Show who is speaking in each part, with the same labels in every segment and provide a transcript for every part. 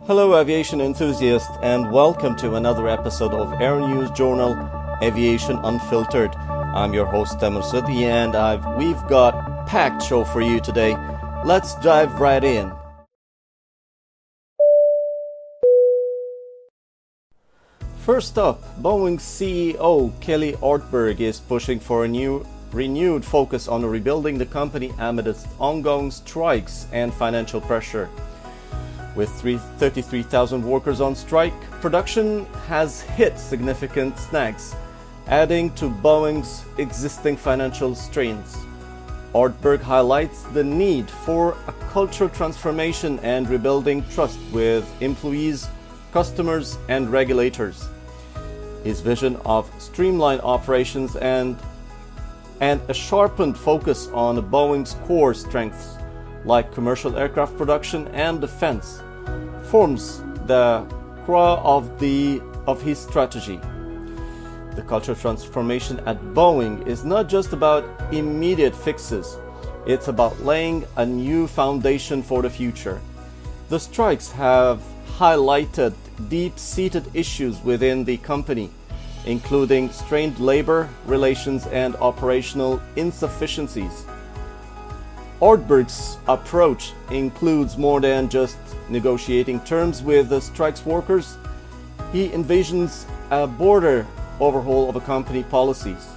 Speaker 1: Hello aviation enthusiasts, and welcome to another episode of Aero-News Journal, Aviation Unfiltered. I'm your host Tamir Sudhi, and we've got a packed show for you today. Let's dive right in. First up, Boeing CEO Kelly Ortberg is pushing for a renewed focus on rebuilding the company amidst ongoing strikes and financial pressure. With 33,000 workers on strike, production has hit significant snags, adding to Boeing's existing financial strains. Ortberg highlights the need for a cultural transformation and rebuilding trust with employees, customers, and regulators. His vision of streamlined operations and a sharpened focus on Boeing's core strengths, like commercial aircraft production and defense, forms the core of his strategy. The cultural transformation at Boeing is not just about immediate fixes, it's about laying a new foundation for the future. The strikes have highlighted deep-seated issues within the company, including strained labor relations and operational insufficiencies. Ortberg's approach includes more than just negotiating terms with the strikes workers. He envisions a broader overhaul of company policies,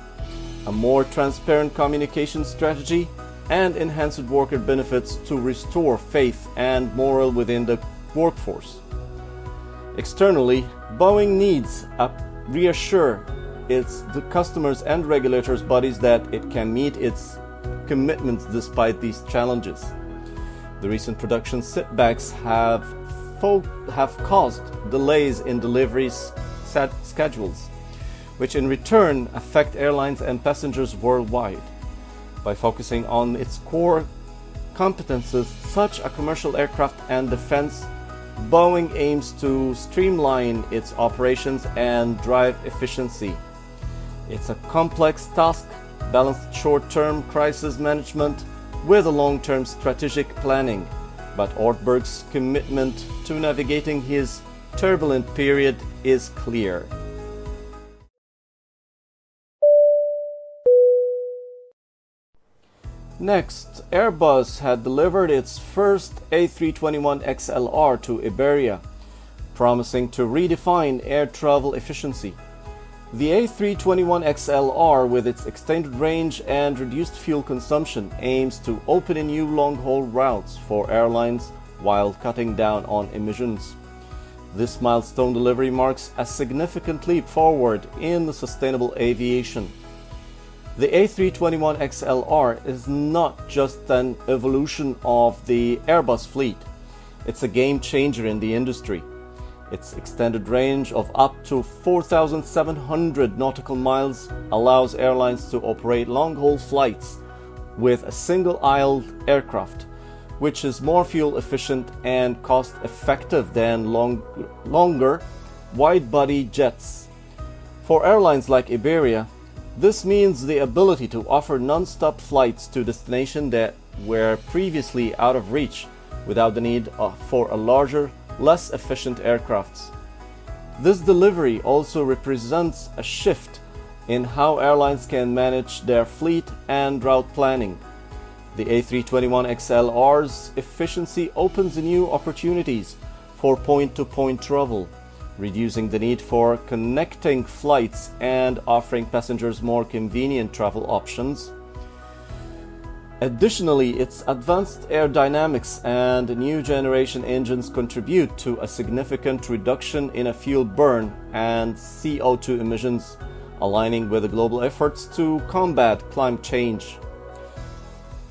Speaker 1: a more transparent communication strategy, and enhanced worker benefits to restore faith and morale within the workforce. Externally, Boeing needs to reassure the customers and regulators bodies that it can meet its commitments despite these challenges. The recent production setbacks have caused delays in deliveries schedules, which in return affect airlines and passengers worldwide. By focusing on its core competences, such as commercial aircraft and defense, Boeing aims to streamline its operations and drive efficiency. It's a complex task, balanced short-term crisis management with a long-term strategic planning, but Ortberg's commitment to navigating his turbulent period is clear. Next, Airbus had delivered its first A321XLR to Iberia, promising to redefine air travel efficiency. The A321XLR, with its extended range and reduced fuel consumption, aims to open new long-haul routes for airlines while cutting down on emissions. This milestone delivery marks a significant leap forward in sustainable aviation. The A321XLR is not just an evolution of the Airbus fleet, it's a game changer in the industry. Its extended range of up to 4,700 nautical miles allows airlines to operate long-haul flights with a single-aisle aircraft, which is more fuel efficient and cost-effective than longer wide-body jets. For airlines like Iberia, this means the ability to offer non-stop flights to destinations that were previously out of reach without the need for a larger, less efficient aircrafts. This delivery also represents a shift in how airlines can manage their fleet and route planning. The A321XLR's efficiency opens new opportunities for point-to-point travel, reducing the need for connecting flights and offering passengers more convenient travel options. Additionally, its advanced aerodynamics and new generation engines contribute to a significant reduction in fuel burn and CO2 emissions, aligning with the global efforts to combat climate change.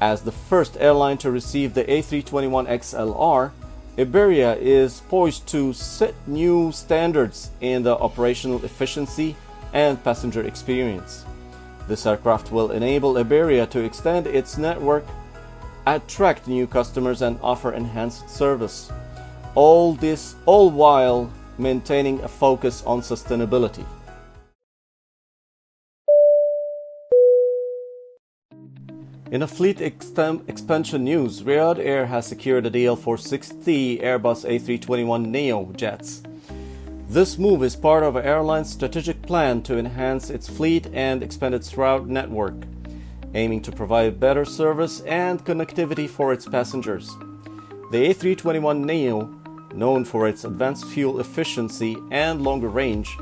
Speaker 1: As the first airline to receive the A321XLR, Iberia is poised to set new standards in the operational efficiency and passenger experience. This aircraft will enable Iberia to extend its network, attract new customers, and offer enhanced service. All while maintaining a focus on sustainability. In a fleet expansion news, Riyadh Air has secured a deal for 60 Airbus A321neo jets. This move is part of an airline's strategic plan to enhance its fleet and expand its route network, aiming to provide better service and connectivity for its passengers. The A321neo, known for its advanced fuel efficiency and longer range,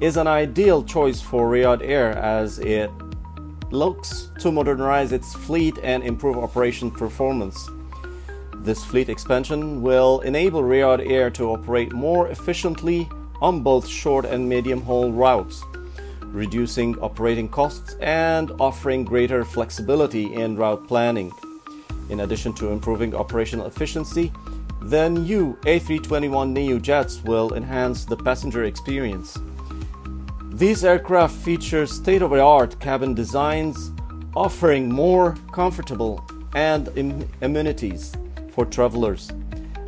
Speaker 1: is an ideal choice for Riyadh Air as it looks to modernize its fleet and improve operation performance. This fleet expansion will enable Riyadh Air to operate more efficiently on both short and medium-haul routes, reducing operating costs and offering greater flexibility in route planning. In addition to improving operational efficiency, the new A321neo jets will enhance the passenger experience. These aircraft feature state-of-the-art cabin designs, offering more comfortable and amenities for travelers.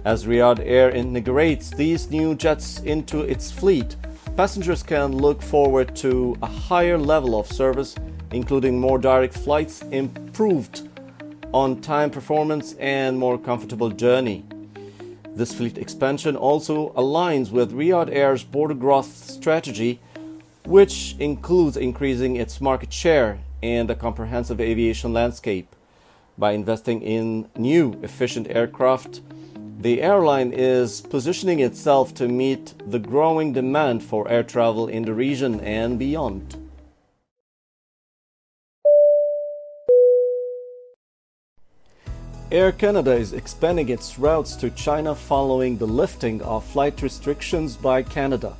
Speaker 1: As Riyadh Air integrates these new jets into its fleet, passengers can look forward to a higher level of service, including more direct flights, improved on-time performance, and more comfortable journey. This fleet expansion also aligns with Riyadh Air's border growth strategy, which includes increasing its market share in the comprehensive aviation landscape. By investing in new, efficient aircraft, the airline is positioning itself to meet the growing demand for air travel in the region and beyond. Air Canada is expanding its routes to China following the lifting of flight restrictions by Canada.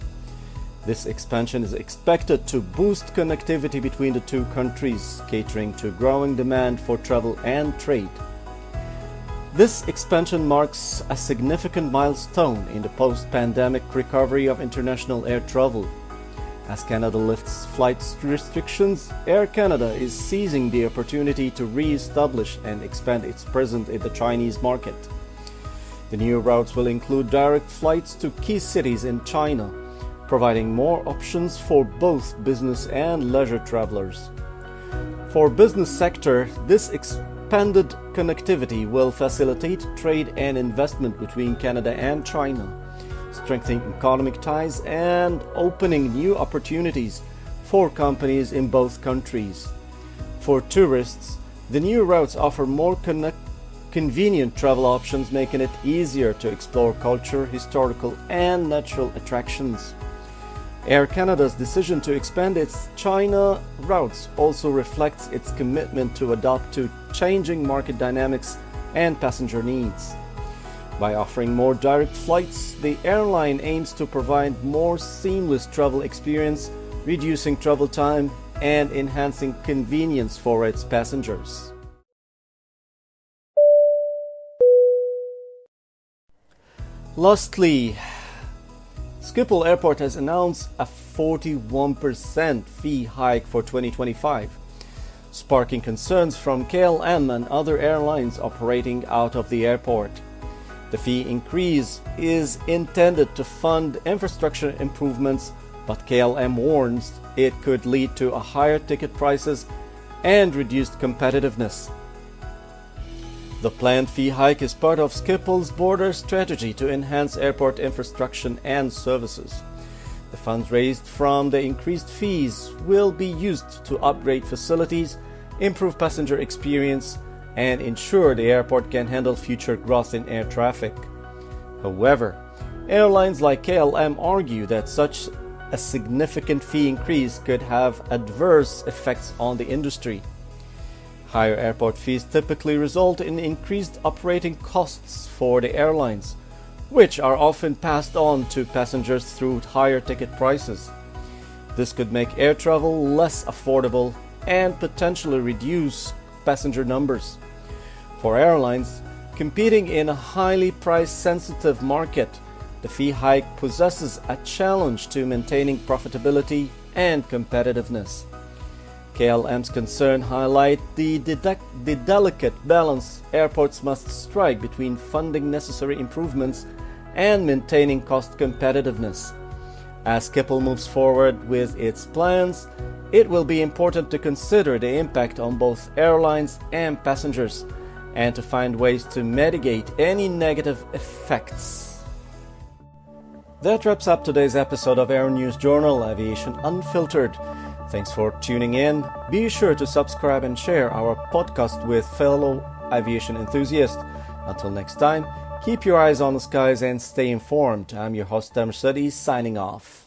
Speaker 1: This expansion is expected to boost connectivity between the two countries, catering to growing demand for travel and trade. This expansion marks a significant milestone in the post-pandemic recovery of international air travel. As Canada lifts flight restrictions, Air Canada is seizing the opportunity to re-establish and expand its presence in the Chinese market. The new routes will include direct flights to key cities in China, providing more options for both business and leisure travelers. For business sector, this expanded connectivity will facilitate trade and investment between Canada and China, strengthening economic ties and opening new opportunities for companies in both countries. For tourists, the new routes offer more convenient travel options, making it easier to explore culture, historical, and natural attractions. Air Canada's decision to expand its China routes also reflects its commitment to adapt to changing market dynamics and passenger needs. By offering more direct flights, the airline aims to provide more seamless travel experience, reducing travel time and enhancing convenience for its passengers. Lastly, Schiphol Airport has announced a 41% fee hike for 2025, sparking concerns from KLM and other airlines operating out of the airport. The fee increase is intended to fund infrastructure improvements, but KLM warns it could lead to higher ticket prices and reduced competitiveness. The planned fee hike is part of Schiphol's broader strategy to enhance airport infrastructure and services. The funds raised from the increased fees will be used to upgrade facilities, improve passenger experience, and ensure the airport can handle future growth in air traffic. However, airlines like KLM argue that such a significant fee increase could have adverse effects on the industry. Higher airport fees typically result in increased operating costs for the airlines, which are often passed on to passengers through higher ticket prices. This could make air travel less affordable and potentially reduce passenger numbers. For airlines competing in a highly price-sensitive market, the fee hike possesses a challenge to maintaining profitability and competitiveness. KLM's concern highlight the delicate balance airports must strike between funding necessary improvements and maintaining cost competitiveness. As Schiphol moves forward with its plans, it will be important to consider the impact on both airlines and passengers, and to find ways to mitigate any negative effects. That wraps up today's episode of Aero-News Journal, Aviation Unfiltered. Thanks for tuning in. Be sure to subscribe and share our podcast with fellow aviation enthusiasts. Until next time, keep your eyes on the skies and stay informed. I'm your host, Tamer Suddy, signing off.